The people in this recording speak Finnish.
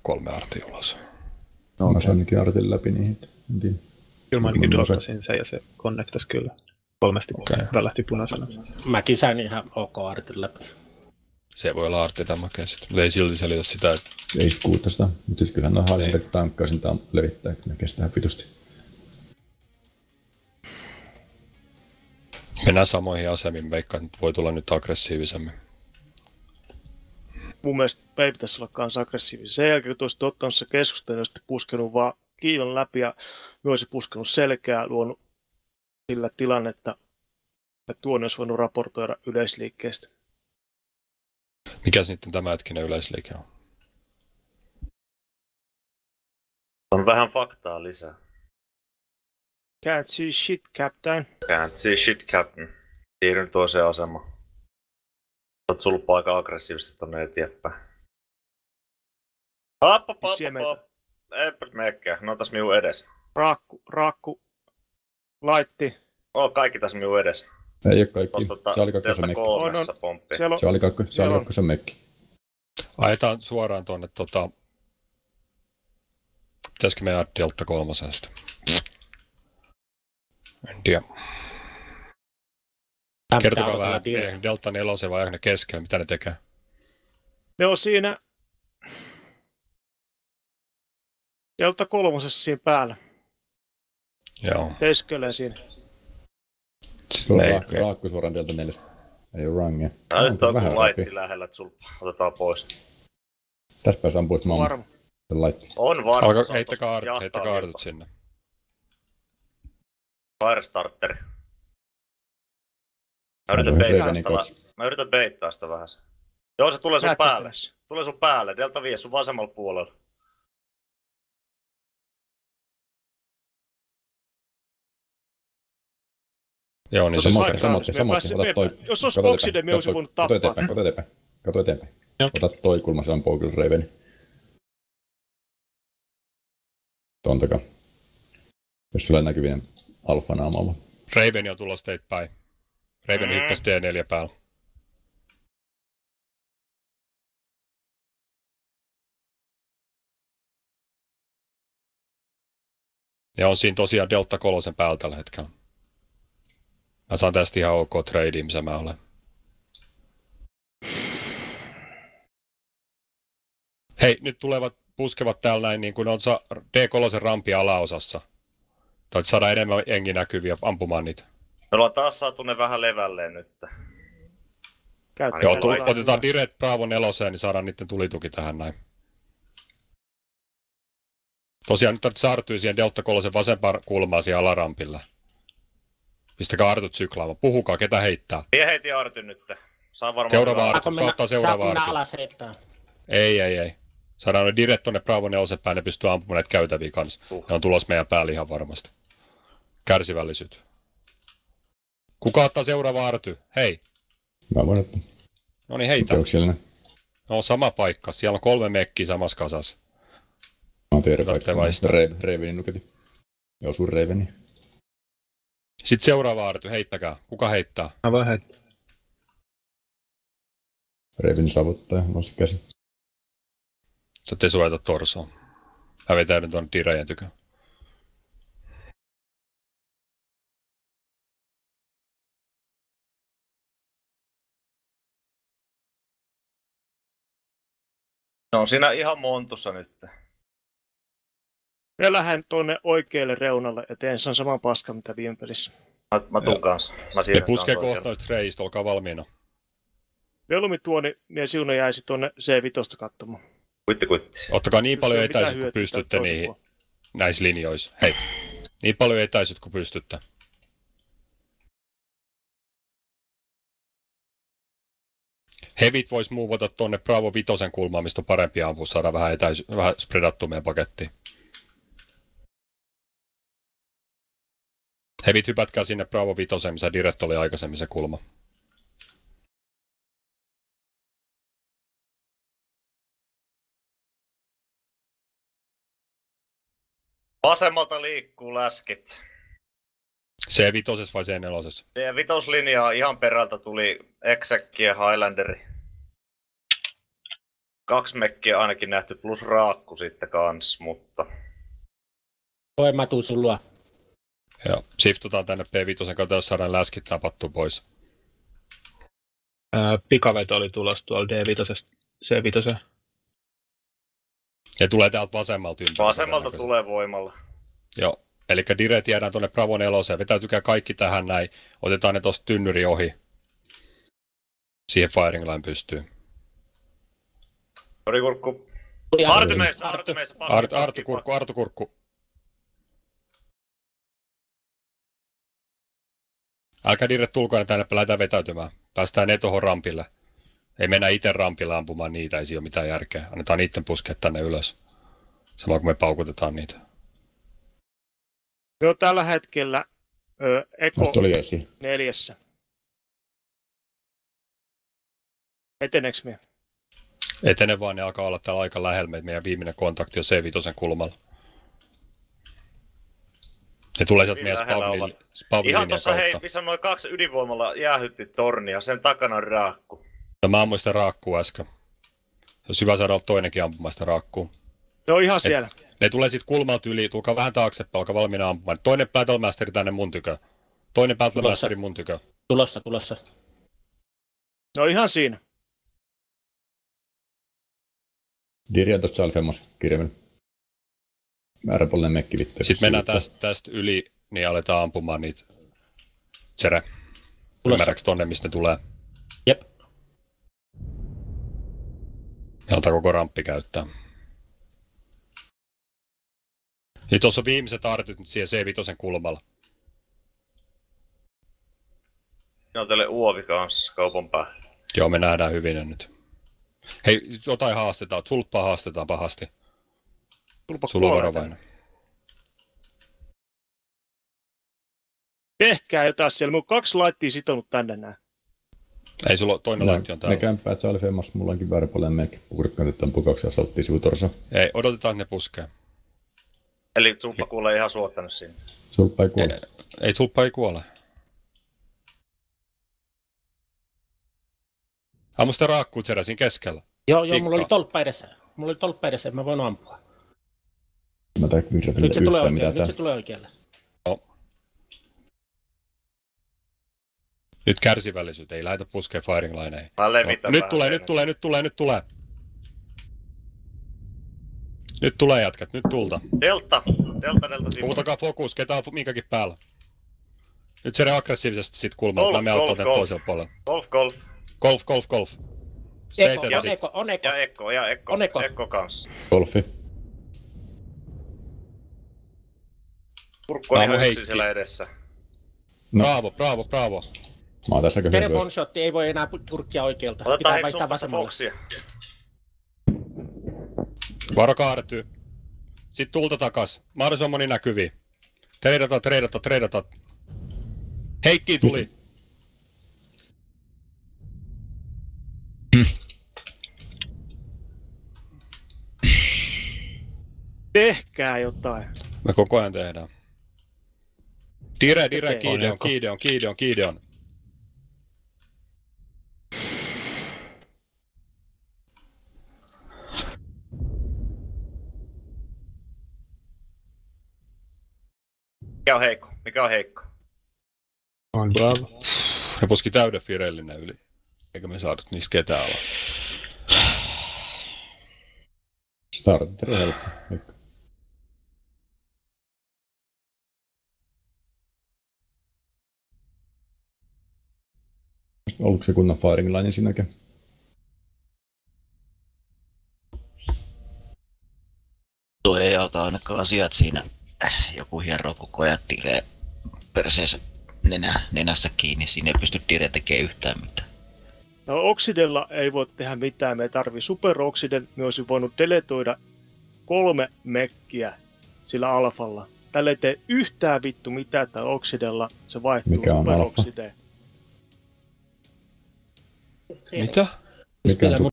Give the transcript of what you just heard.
3 artia ulos. No se ainakin artin läpi niihin. Kyllä mä ainakin dropasin sen ja se connectasi kyllä. 3 välähti punaisena. Mäkin sain ihan ok artin läpi. Se voi olla artti tämän makea sitten, mutta ei silti selitä sitä, että... Ei skuutta sitä, mutta siis kyllähän noin Highlander tankkaisin levittää, kun ne kestää vitusti. Mennään samoihin asemiin, veikkaan, että voi tulla nyt aggressiivisemmin. Mun mielestä ei pitäisi olla kans aggressiivisia. Sen jälkeen, kun olisit ottanut se keskustelun, olisit puskenut vaan kiilon läpi ja olisit puskenut selkää, luonut sillä tilannetta, että tuon olisi voinut raportoida yleisliikkeestä. Mikä sitten tämä hetkinen yleisliike on? On vähän faktaa lisää. Can't see shit, captain. Can't see shit, captain. Siirryn toiseen asemaan. Olet sulppaa aika aggressiivisesti tonne eteenpäin. Eipä meekään, ne on tässä minun edes. Raakku, laitti. Kaikki tässä minun edes. Ei oo kaikki, se oli kakkosen mekki. Se oli kakkosen mekki. Ajetaan suoraan tuonne pitäisikö me ajaa Delta 3 sitten? En tiedä. Kertokaa vähän, Delta 4 vai ne keskellä, mitä ne tekee? Ne on siinä Delta 3 siinä päällä. Joo. Teiskelee siinä. Sitten raakku suoraan Delta 4. Ei oo rangia. Nyt on kun laitti lähellä, että sulpa otetaan pois. Tässä päässä ampuis mamma. Laitti. On varma. Heittäkää artut sinne. Firestarteri. Mä yritän beittaa sitä vähän. Joo, se tulee sun päälle. Tulee sun päälle. Delta 5 sun vasemmalla puolella. Joo, niin se motti. Jos olisi okside, me olisi voinut tappaa. Kato eteenpäin. Ota toi kulma, se ampuu kyllä Raveni. Tuon takaa. Jos sulla näkyvinen alfa-naamalla. Raveni on tulossa teitä päin. Raveni hyppäsi D4 päällä. Ja on siinä tosiaan Delta 3 päällä tällä hetkellä. Mä saan tästä ihan ok tradea, missä mä olen. Hei, nyt puskevat täällä näin niin kuin on D3 rampi alaosassa. Tai saada enemmän jengi näkyviä ampumaan niitä. Me ollaan taas saatu ne vähän levälleen nyt. Joo, otetaan direct Bravo 4, niin saadaan niiden tulituki tähän näin. Tosiaan nyt saartyy siihen Delta 3 vasempaan kulmaan siihen alarampilla. Pistäkää artut syklaamaan. Puhukaa, ketä heittää. Mie heitin artin nyt. Saa varmaan... Seuraava artu, ottaa seuraava artu. alas heittää? Ei. Saadaan ne direct tonne Bravo 4 päin, ne pystyy ampumaan näitä käytäviä kanssa. Ne on tulos meidän päälle ihan varmasti. Kärsivällisyyttä. Kuka ottaa seuraava arty? Hei! Mä voin ottaa. Noniin heitä. No sama paikka, siellä on 3 mekkiä samassa kasassa. Mä oon teidän paikka. Raveni nuketi. Joo, sun Raveni. Sitten seuraava arty, heittäkää. Kuka heittää? Mä voin heittää. Raveni savuttaa, noissa käsi. Te suojata torsoa. Mä vetäydyn tuonne Dirajen tykö. No on siinä ihan montussa nyt. Mä lähden tuonne oikealle reunalle ja teen sen saman paskan mitä viime pelissä. Mä tuun kanssa. Ne puskee kohtaisesti reistä, olkaa valmiina. Velumi tuoni, niin sinun jäisi tuonne C5 katsomaan. Kuitti. Ottakaa niin paljon etäisyyttä kun pystytte niihin näissä linjoissa. Hei, niin paljon etäisyyttä kun pystytte. Hevit vois muuvata tuonne Bravo 5 kulmaan, mistä on parempi ampua, saada vähän vähän spredattua meidän pakettiin. Hevit hypätkää sinne Bravo 5, missä direct oli aikaisemmin se kulma. Vasemmalta liikkuu läskit. C5 vai C4? C5-linjaa ihan perältä tuli Execki ja Highlanderi. 2 mekkiä ainakin nähty plus raakku sitten kans, mutta... Voi mä tuu sun luo. Joo, shiftutaan tänne P5, kautta jos saadaan läskit napattu pois. Pikaveto oli tulossa tuolla D5, C5. Ja tulee täältä vasemmalta ympäri. Vasemmalta tulee voimalla. Joo, eli Diret jäädään tuonne Bravo 4, vetäytykää kaikki tähän näin. Otetaan ne tosta tynnyri ohi. Siihen firing line pystyy. Sori kurkku. Artu kurkku. Älkää Dirret tulkoon tänne, lähdetään vetäytymään. Päästään ne tuohon rampille. Ei mennä itse rampille ampumaan niitä, ei siinä ole mitään järkeä. Annetaan niiden puskea tänne ylös. Samalla kun me paukutetaan niitä. Me on tällä hetkellä Eko 4. Eteneekö me? Etene vaan, ne alkaa olla täällä aika lähellä. Meidän viimeinen kontakti on C5 kulmalla. Ne tulee sieltä meidän spavnin kautta. Ihan tossa hei, missä noin 2 ydinvoimalla jäähytti tornia, sen takana on raakku. No mä ammuin sitä raakkua äsken. Jos hyvä saada olla toinenkin ampumaan sitä raakkua. Se on ihan siellä. Ne tulee sit kulmalta yli, tulkaa vähän taaksepäin, olkaa valmiina ampumaan. Toinen Battlemasteri tänne mun tykö. Toinen Battlemasteri mun tykö. Tulossa. No ihan siinä. Diri on tossa Alfemos kirjaimella. Määräpuolinen mekki vittu. Sitten mennään tästä yli, niin aletaan ampumaan niitä. Tsere. Ymmärräks tonne, mistä ne tulee? Jep. Ja aletaan koko ramppi käyttää. Niin tuossa on viimeiset artit nyt siihen C5 kulmalla. Ne on teille uovi kanssa kaupan päällä. Joo, me nähdään hyvin ne nyt. Hei, jotain haastetaan. Sulppaa haastetaan pahasti. Sulla on varovainen. Tehkää jotain siellä. Mun 2 laittia sitonut tänne näin. Ei, sulla toinen laitti on täällä. Ne kämpää Alfemos, mulla onkin vääräpuolinen mekki. Pukurikkaan pukauksia salttiin sivutorsa. Ei, odotetaan, että ne puskee. Eli Sulppa kuulee ihan suottanut sinne. Sulppa ei kuole. Ei, Sulppa ei kuole. Ammu sitä raakkuu Tsere siinä keskellä. Joo, mulla oli tolppa edessä. Mä voin ampua. Mä tein virrapille yhtään mitään. Nyt se tulee oikealle. No. Nyt kärsivällisyyttä, ei lähetä puskea firing lineihin. Nyt tulee. Nyt tulee jätkät, nyt tulta. Delta. Puhutakaa fokus, ketä on minkäkin päällä. Nyt se aggressiivisesti sit kulmalla, mä autan tänne toisella puolella. Golf. Ekko kanssa. Golfi. Kurkku on ihan yksin siellä edessä. No. Bravo. Mä oon tässä hyötyä. One-shotti ei voi enää kurkkia oikealta. Pitää vaihtaa vasemmalle. Varo kaartyy. Sitten tulta takas. Mahdollisimman moni näkyviin. Treidata. Heikki tuli. Tehkää jotain. Me koko ajan tehdään. Dire, Gideon. Mikä on heikko? On bravo. Ne puski täyden Firellinen yli. Eikä me saada niistä ketään alas. Starteri helppo. Oliko se kunnan firing line siinäkin? Tuo ei auta ainakaan asiat siinä. Joku hieroo koko ajan Dire perseensä nenässä kiinni. Siinä ei pysty Dire tekemään yhtään mitään. No Oxidella ei voi tehdä mitään. Me tarvii Super Oxiden. Me olisi voinut deletoida 3 mekkiä sillä alfalla. Tällä ei tee yhtään vittu mitään tällä Oxidella. Se vaihtuu Mikä on Super alfa? Oxideen. Mitä? Mikä on